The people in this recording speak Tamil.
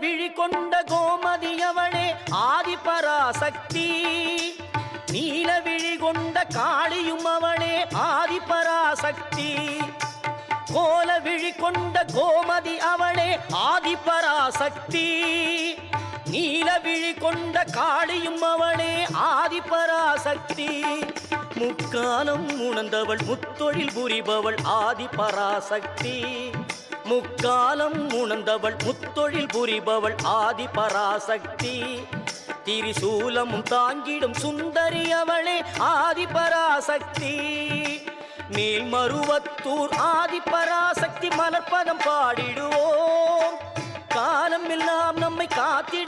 விழி கொண்ட கோமதி அவளே ஆதிபராசக்தி. நீல விழி கொண்ட காளியும் அவளே ஆதிபராசக்தி. கோல விழி கொண்ட கோமதி அவளே ஆதிபராசக்தி. நீல விழி கொண்ட காளியும் அவளே ஆதிபராசக்தி. முக்காலம் உணர்ந்தவள் முத்தொழில் புரிபவள் ஆதிபராசக்தி. முக்காலம் உணர்ந்தவள் முத்தொழில் புரிபவள் ஆதிபராசக்தி. திரிசூலமும் தாங்கிடும் சுந்தரி அவளே ஆதிபராசக்தி. மேல்மருவத்தூர் ஆதிபராசக்தி மலர்பதம் பாடிடுவோம். காலம் எல்லாம் நம்மை காத்திட